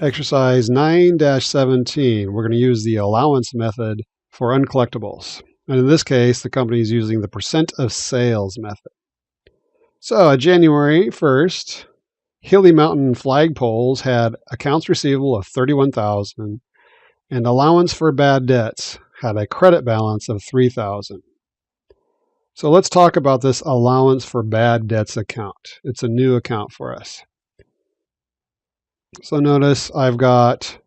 Exercise 9-17, we're going to use the allowance method for uncollectibles. And in this case, the company is using the percent of sales method. So January 1st, Hilly Mountain flagpoles had accounts receivable of $31,000 and allowance for bad debts had a credit balance of $3,000. So let's talk about this allowance for bad debts account. It's a new account for us. So notice I've got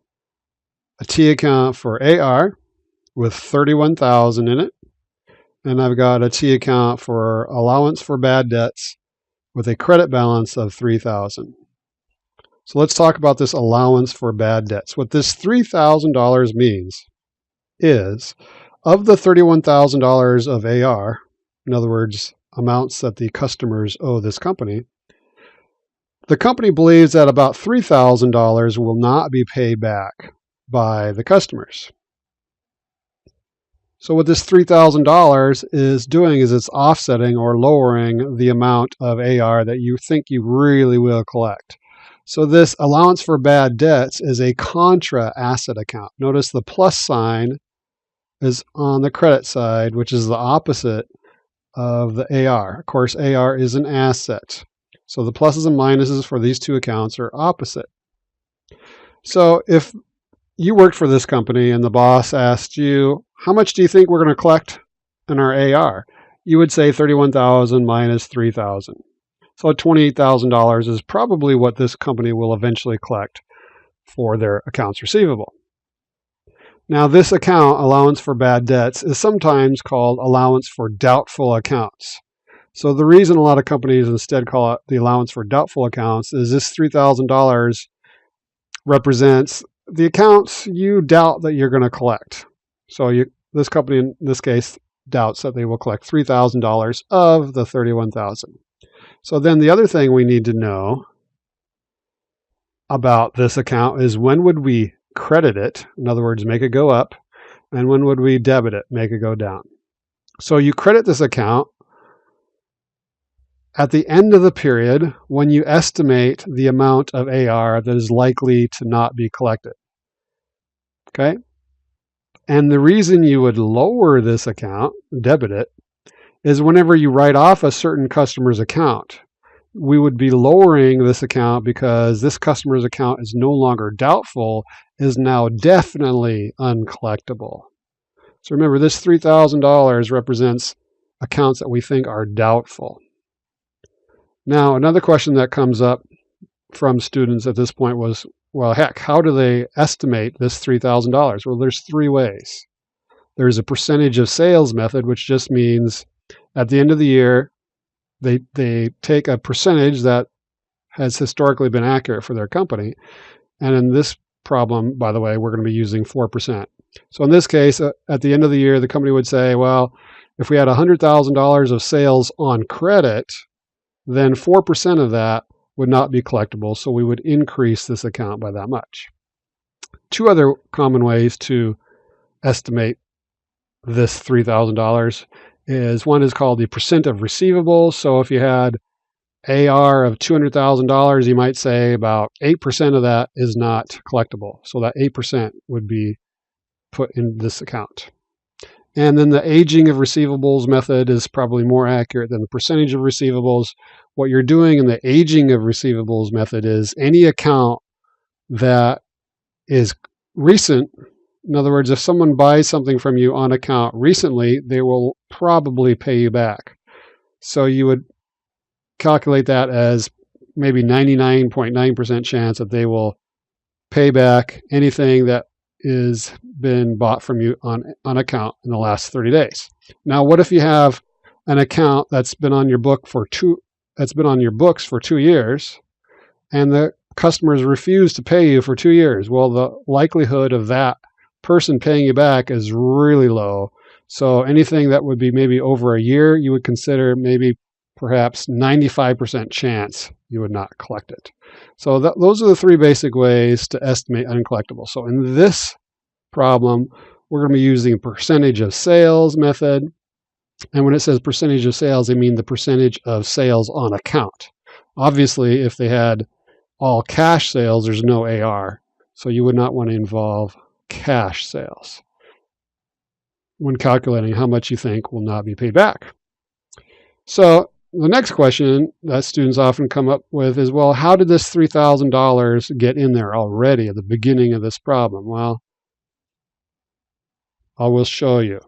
a T account for AR with $31,000 in it, and I've got a T account for allowance for bad debts with a credit balance of $3,000. So let's talk about this allowance for bad debts. What this $3,000 means is of the $31,000 of AR, in other words, amounts that the customers owe this company, the company believes that about $3,000 will not be paid back by the customers. So what this $3,000 is doing is it's offsetting or lowering the amount of AR that you think you really will collect. So this allowance for bad debts is a contra asset account. Notice the plus sign is on the credit side, which is the opposite of the AR. Of course, AR is an asset. So the pluses and minuses for these two accounts are opposite. So if you worked for this company and the boss asked you, how much do you think we're going to collect in our AR? You would say $31,000 minus $3,000. So $28,000 is probably what this company will eventually collect for their accounts receivable. Now this account, allowance for bad debts, is sometimes called allowance for doubtful accounts. So the reason a lot of companies instead call it the allowance for doubtful accounts is this $3,000 represents the accounts you doubt that you're going to collect. So this company in this case doubts that they will collect $3,000 of the $31,000. So then the other thing we need to know about this account is when would we credit it, in other words, make it go up, and when would we debit it, make it go down. So you credit this account at the end of the period when you estimate the amount of AR that is likely to not be collected. Okay? And the reason you would lower this account, debit it, is whenever you write off a certain customer's account. We would be lowering this account because this customer's account is no longer doubtful, is now definitely uncollectible. So remember, this $3,000 represents accounts that we think are doubtful. Now, another question that comes up from students at this point was, well, heck, how do they estimate this $3,000? Well, there's three ways. There's a percentage of sales method, which just means at the end of the year, they take a percentage that has historically been accurate for their company. And in this problem, by the way, we're going to be using 4%. So in this case, at the end of the year, the company would say, well, if we had $100,000 of sales on credit, then 4% of that would not be collectible, so we would increase this account by that much. Two other common ways to estimate this $3,000 is one is called the percent of receivables. So if you had AR of $200,000, you might say about 8% of that is not collectible. So that 8% would be put in this account. And then the aging of receivables method is probably more accurate than the percentage of receivables. What you're doing in the aging of receivables method is any account that is recent. In other words, if someone buys something from you on account recently, they will probably pay you back. So you would calculate that as maybe 99.9% chance that they will pay back anything that is been bought from you on account in the last 30 days. Now, what if you have an account that's been on your books for 2 years, and the customers refuse to pay you for 2 years? Well, the likelihood of that person paying you back is really low. So anything that would be maybe over a year, you would consider maybe perhaps 95% chance you would not collect it. So those are the three basic ways to estimate uncollectible. So in this problem, we're going to be using percentage of sales method. And when it says percentage of sales, they mean the percentage of sales on account. Obviously, if they had all cash sales, there's no AR. So you would not want to involve cash sales when calculating how much you think will not be paid back. So the next question that students often come up with is, well, how did this $3,000 get in there already at the beginning of this problem? Well, I will show you.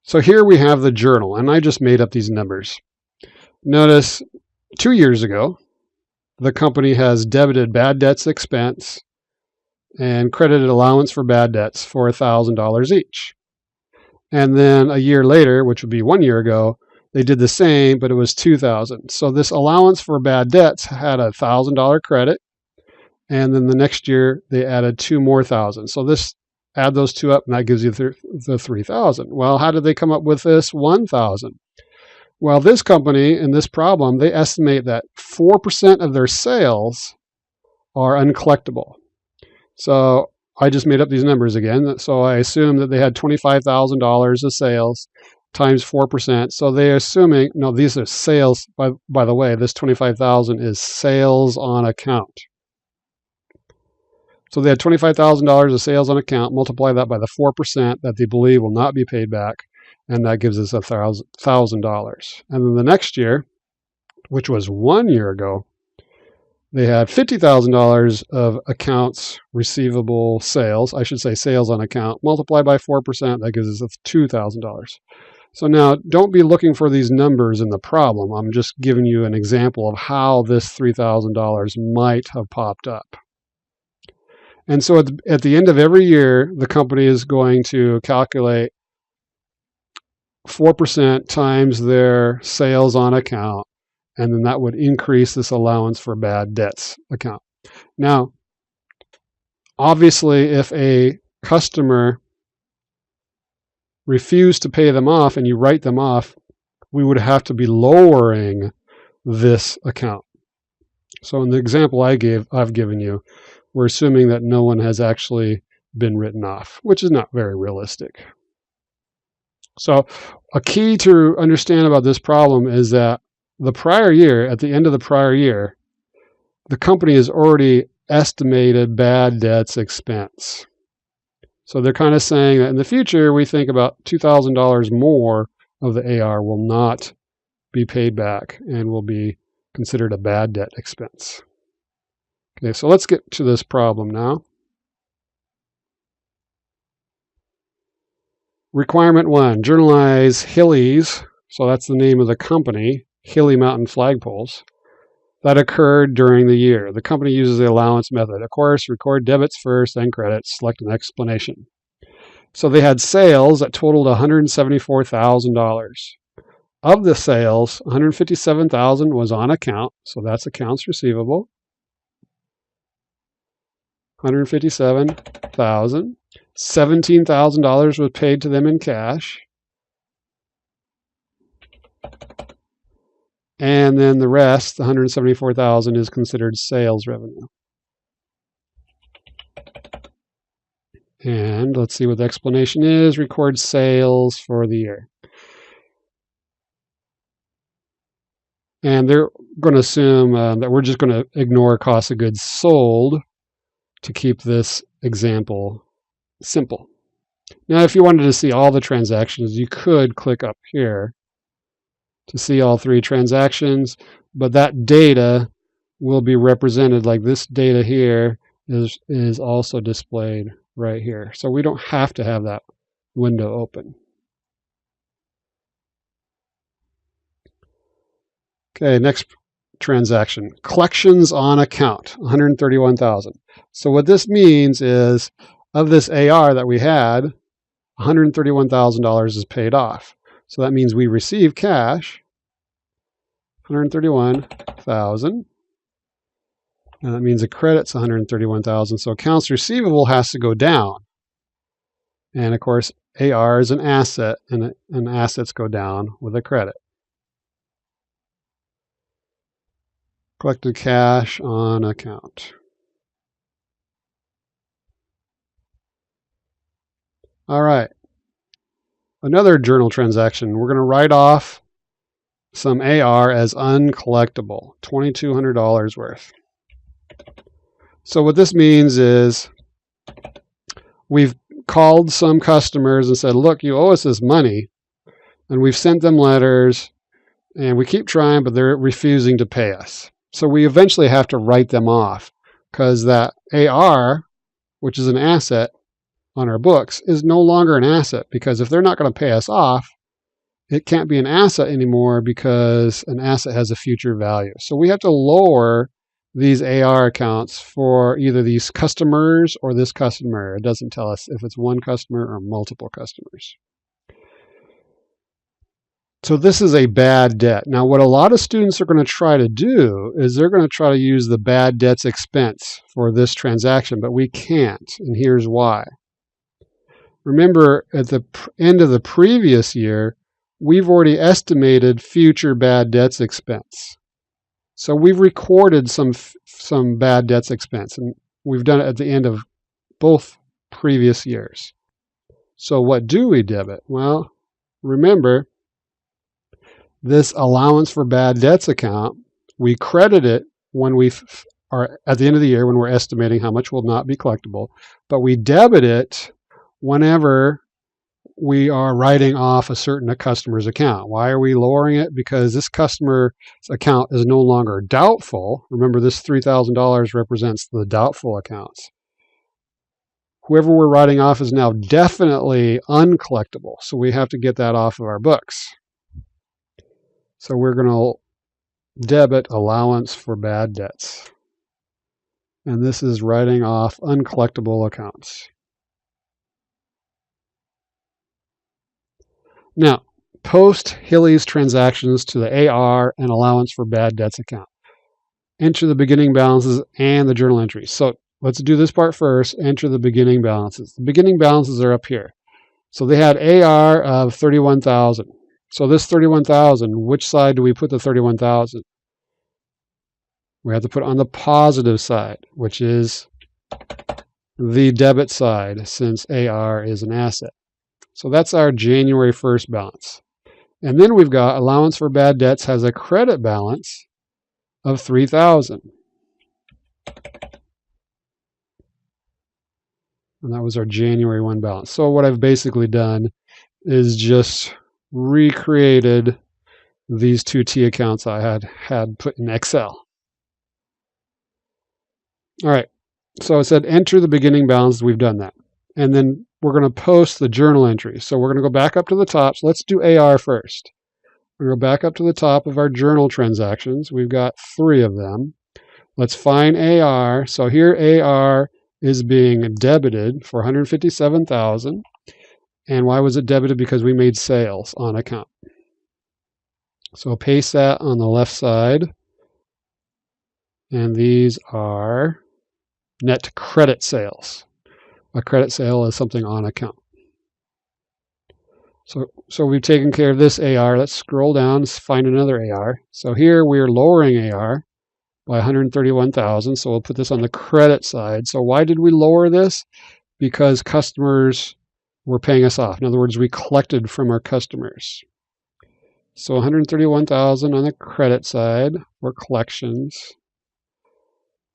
So here we have the journal, and I just made up these numbers. Notice 2 years ago, the company has debited bad debts expense and credited allowance for bad debts for $1,000 each. And then a year later, which would be 1 year ago, they did the same, but it was $2,000. So this allowance for bad debts had a $1,000 credit, and then the next year they added $2 more thousand. So this, add those two up, and that gives you the 3,000. Well, how did they come up with this 1,000? Well, this company in this problem, they estimate that 4% of their sales are uncollectible. So I just made up these numbers again. So I assume that they had $25,000 of sales times 4%. So they're assuming, no, these are sales. By the way, this 25,000 is sales on account. So they had $25,000 of sales on account. Multiply that by the 4% that they believe will not be paid back, and that gives us $1,000. And then the next year, which was 1 year ago, they had $50,000 of accounts receivable sales. I should say sales on account. Multiply by 4%, that gives us $2,000. So now don't be looking for these numbers in the problem. I'm just giving you an example of how this $3,000 might have popped up. And so at the end of every year, the company is going to calculate 4% times their sales on account, and then that would increase this allowance for bad debts account. Now, obviously, if a customer refused to pay them off and you write them off, we would have to be lowering this account. So in the example I've given you, we're assuming that no one has actually been written off, which is not very realistic. So a key to understand about this problem is that the prior year, at the end of the prior year, the company has already estimated bad debts expense. So they're kind of saying that in the future, we think about $2,000 more of the AR will not be paid back and will be considered a bad debt expense. Okay, so let's get to this problem now. Requirement 1, journalize Hilly's, so that's the name of the company, Hilly Mountain Flagpoles, that occurred during the year. The company uses the allowance method. Of course, record debits first, then credits, select an explanation. So they had sales that totaled $174,000. Of the sales, $157,000 was on account, so that's accounts receivable. $157,000. $17,000 was paid to them in cash. And then the rest, the $174,000, is considered sales revenue. And let's see what the explanation is. Record sales for the year. And they're going to assume that we're just going to ignore cost of goods sold to keep this example simple. Now, if you wanted to see all the transactions, you could click up here to see all three transactions, but that data will be represented like this data here is also displayed right here. So we don't have to have that window open. Okay, next transaction, collections on account, $131,000. So what this means is of this AR that we had, $131,000 is paid off. So that means we receive cash, $131,000. And that means the credit's $131,000. So accounts receivable has to go down. And of course, AR is an asset, and assets go down with a credit. Collected cash on account. All right. Another journal transaction. We're going to write off some AR as uncollectible, $2,200 worth. So what this means is we've called some customers and said, look, you owe us this money. And we've sent them letters and we keep trying, but they're refusing to pay us. So we eventually have to write them off because that AR, which is an asset on our books, is no longer an asset, because if they're not going to pay us off, it can't be an asset anymore because an asset has a future value. So we have to lower these AR accounts for either these customers or this customer. It doesn't tell us if it's one customer or multiple customers. So this is a bad debt. Now, what a lot of students are going to try to do is they're going to try to use the bad debts expense for this transaction, but we can't, and here's why. Remember, at the end of the previous year, we've already estimated future bad debts expense. So we've recorded some bad debts expense, and we've done it at the end of both previous years. So what do we debit? Well, remember, this allowance for bad debts account, we credit it when we are at the end of the year when we're estimating how much will not be collectible, but we debit it whenever we are writing off a certain customer's account. Why are we lowering it? Because this customer's account is no longer doubtful. Remember, this $3,000 represents the doubtful accounts. Whoever we're writing off is now definitely uncollectible, so we have to get that off of our books. So we're going to debit allowance for bad debts. And this is writing off uncollectible accounts. Now, post Hilly's transactions to the AR and allowance for bad debts account. Enter the beginning balances and the journal entries. So let's do this part first. Enter the beginning balances. The beginning balances are up here. So they had AR of $31,000. So this $31,000, which side do we put the $31,000? We have to put on the positive side, which is the debit side, since AR is an asset. So that's our January 1st balance. And then we've got allowance for bad debts has a credit balance of $3,000. And that was our January 1 balance. So what I've basically done is just recreated these two T accounts I had put in Excel. All right, so I said enter the beginning balance. We've done that. And then we're going to post the journal entry. So we're going to go back up to the top. So let's do AR first. We're going to go back up to the top of our journal transactions. We've got 3 of them. Let's find AR. So here AR is being debited for $157,000. And why was it debited? Because we made sales on account. So paste that on the left side. And these are net credit sales. A credit sale is something on account. So we've taken care of this AR. Let's scroll down, find another AR. So here we are lowering AR by $131,000. So we'll put this on the credit side. So why did we lower this? Because customers were paying us off. In other words, we collected from our customers. So $131,000 on the credit side for collections.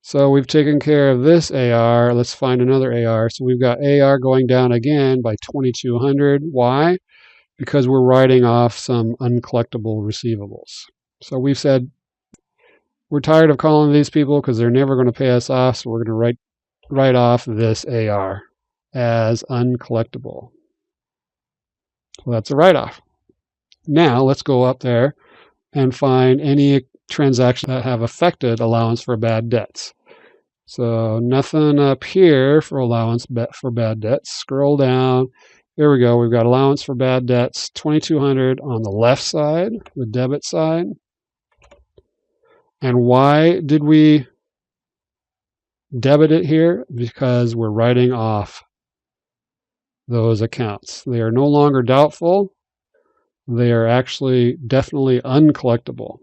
So we've taken care of this AR. Let's find another AR. So we've got AR going down again by $2,200. Why? Because we're writing off some uncollectible receivables. So we've said we're tired of calling these people because they're never going to pay us off. So we're going to write off this AR as uncollectible. So that's a write-off. Now let's go up there and find any transactions that have affected allowance for bad debts. So nothing up here for allowance for bad debts. Scroll down. There we go. We've got allowance for bad debts, $2,200 on the left side, the debit side. And why did we debit it here? Because we're writing off those accounts. They are no longer doubtful. They are actually definitely uncollectible.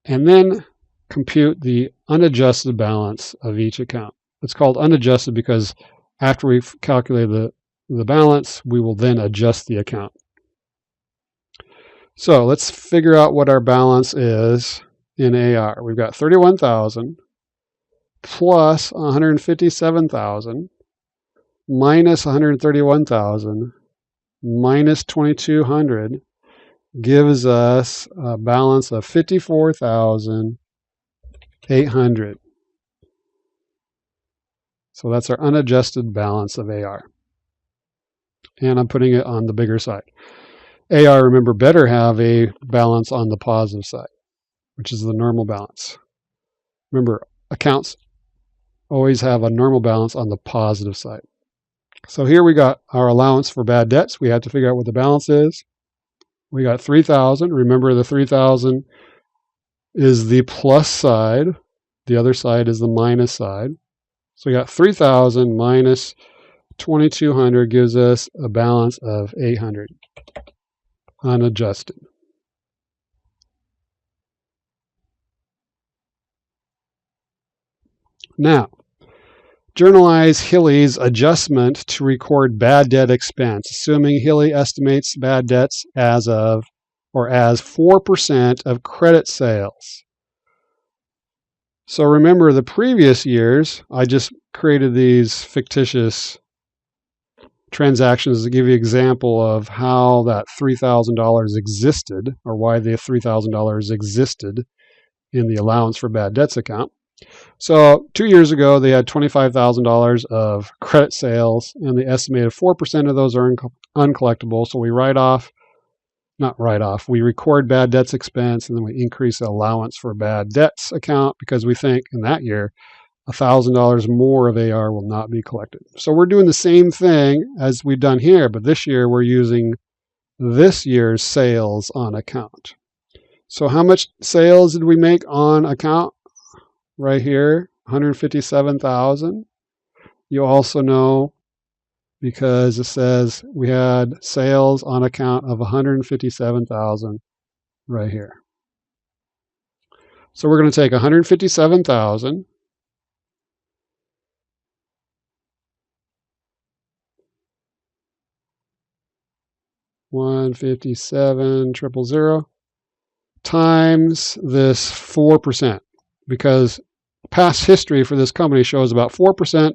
And then compute the unadjusted balance of each account. It's called unadjusted because after we've calculated the balance, we will then adjust the account. So let's figure out what our balance is in AR. We've got 31,000 plus 157,000 minus 131,000 minus 2,200 gives us a balance of 54,800. So that's our unadjusted balance of AR. And I'm putting it on the bigger side. AR, remember, better have a balance on the positive side, which is the normal balance. Remember, accounts always have a normal balance on the positive side. So here we got our allowance for bad debts. We have to figure out what the balance is. We got 3,000. Remember, the 3,000 is the plus side. The other side is the minus side. So we got 3,000 minus 2,200 gives us a balance of 800, unadjusted. Now, journalize Hilly's adjustment to record bad debt expense, assuming Hilly estimates bad debts as 4% of credit sales. So remember the previous years, I just created these fictitious transactions to give you an example of how that $3,000 existed, or why the $3,000 existed in the allowance for bad debts account. So 2 years ago, they had $25,000 of credit sales, and they estimated 4% of those are uncollectible. So we we record bad debts expense, and then we increase the allowance for bad debts account because we think in that year, $1,000 more of AR will not be collected. So we're doing the same thing as we've done here, but this year we're using this year's sales on account. So how much sales did we make on account? Right here, 157,000. You also know, because it says we had sales on account of 157,000 right here. So we're going to take 157,000 157,000 times this 4%, because past history for this company shows about 4%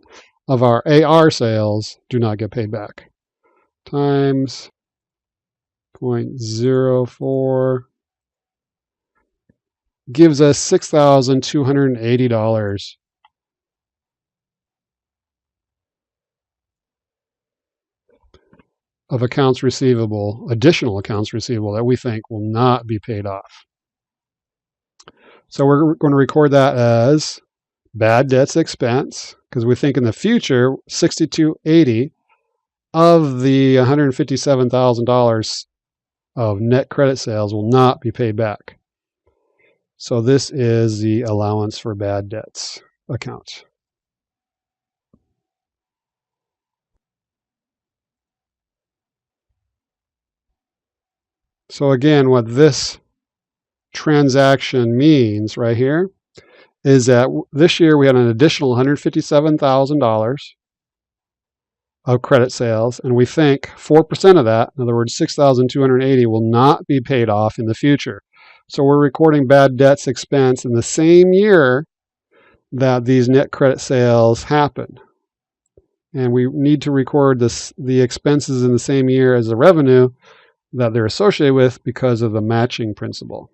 of our AR sales do not get paid back. Times 0.04 gives us $6,280 of accounts receivable, additional accounts receivable that we think will not be paid off. So we're going to record that as bad debts expense, because we think in the future, $6,280 of the $157,000 of net credit sales will not be paid back. So this is the allowance for bad debts account. So again, what this transaction means right here is that this year we had an additional $157,000 of credit sales, and we think 4% of that, in other words, $6,280, will not be paid off in the future. So we're recording bad debts expense in the same year that these net credit sales happen. And we need to record the expenses in the same year as the revenue that they're associated with because of the matching principle.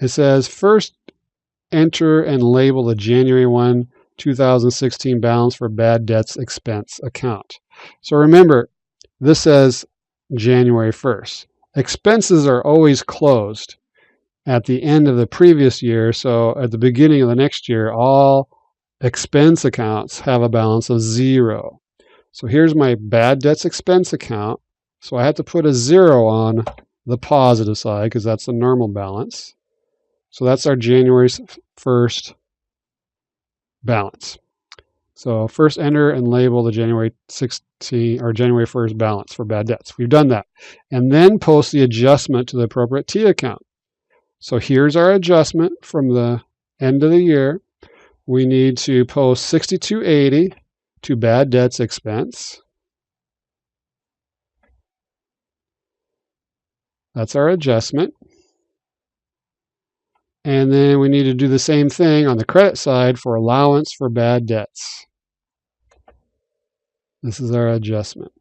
It says, first enter and label the January 1, 2016 balance for bad debts expense account. So remember, this says January 1st. Expenses are always closed at the end of the previous year. So at the beginning of the next year, all expense accounts have a balance of 0. So here's my bad debts expense account. So I have to put a 0 on the positive side because that's the normal balance. So that's our January 1st balance. So first enter and label the January 1st balance for bad debts. We've done that. And then post the adjustment to the appropriate T account. So here's our adjustment from the end of the year. We need to post $6,280 to bad debts expense. That's our adjustment. And then we need to do the same thing on the credit side for allowance for bad debts. This is our adjustment.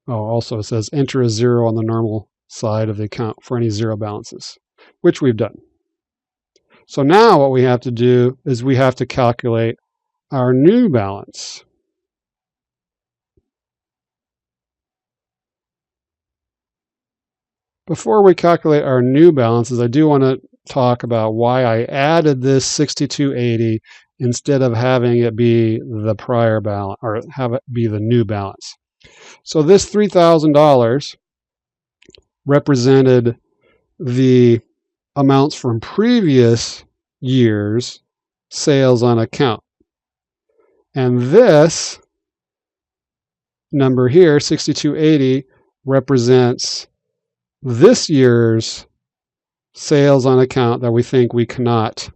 Oh, also it says enter a 0 on the normal side of the account for any 0 balances, which we've done. So now what we have to do is we have to calculate our new balance. Before we calculate our new balances, I do want to talk about why I added this 6280 instead of having it be the prior balance or have it be the new balance. So this $3,000 represented the amounts from previous years' sales on account. And this number here, 6280, represents this year's sales on account that we think we cannot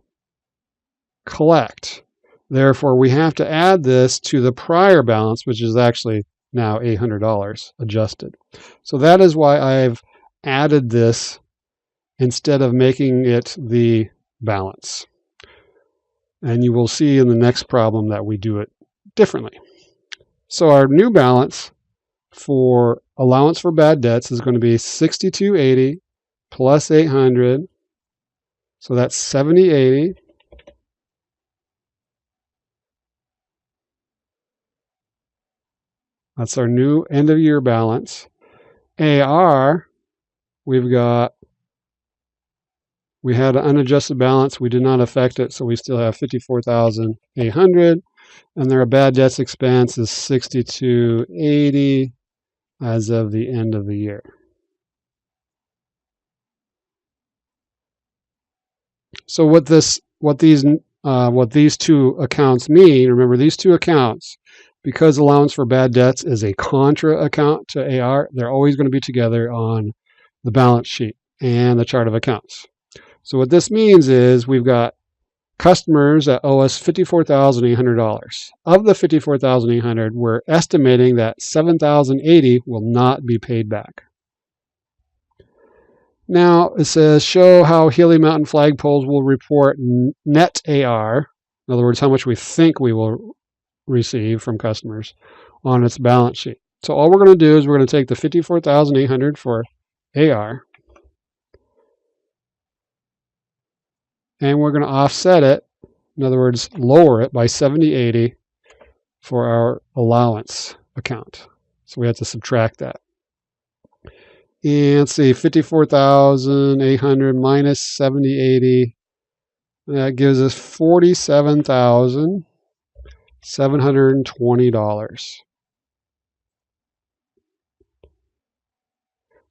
collect. Therefore, we have to add this to the prior balance, which is actually now $800 adjusted. So that is why I've added this instead of making it the balance. And you will see in the next problem that we do it differently. So our new balance for allowance for bad debts is going to be 6280 plus 800. So that's 7080. That's our new end of year balance. AR, we had an unadjusted balance. We did not affect it, so we still have 54,800. And their bad debts expense is 6280 as of the end of the year. So what these two accounts mean, remember these two accounts, because allowance for bad debts is a contra account to AR, they're always going to be together on the balance sheet and the chart of accounts. So what this means is we've got customers that owe us $54,800. Of the $54,800, we're estimating that $7,080 will not be paid back. Now it says show how Healy Mountain flagpoles will report net AR, in other words, how much we think we will receive from customers on its balance sheet. So all we're going to do is we're going to take the $54,800 for AR, and we're going to offset it, in other words, lower it by 7080 for our allowance account. So we have to subtract that. And let's see, 54,800 minus 7080, that gives us $47,720.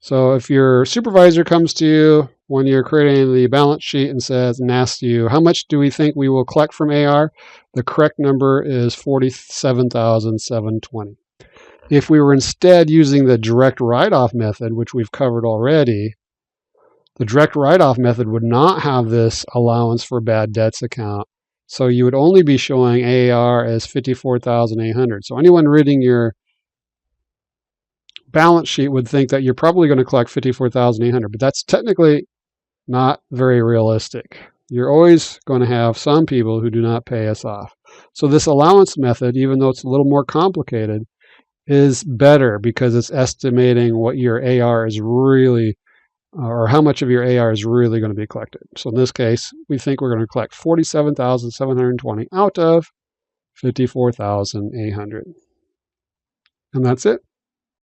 So if your supervisor comes to you when you're creating the balance sheet and asks you, how much do we think we will collect from AR? The correct number is $47,720. If we were instead using the direct write-off method, which we've covered already, the direct write-off method would not have this allowance for bad debts account. So you would only be showing AR as 54,800. So anyone reading your balance sheet would think that you're probably going to collect 54,800, but that's technically not very realistic. You're always going to have some people who do not pay us off. So this allowance method, even though it's a little more complicated, is better because it's estimating what your AR is really, or how much of your AR is really going to be collected. So in this case, we think we're going to collect 47,720 out of 54,800. And that's it.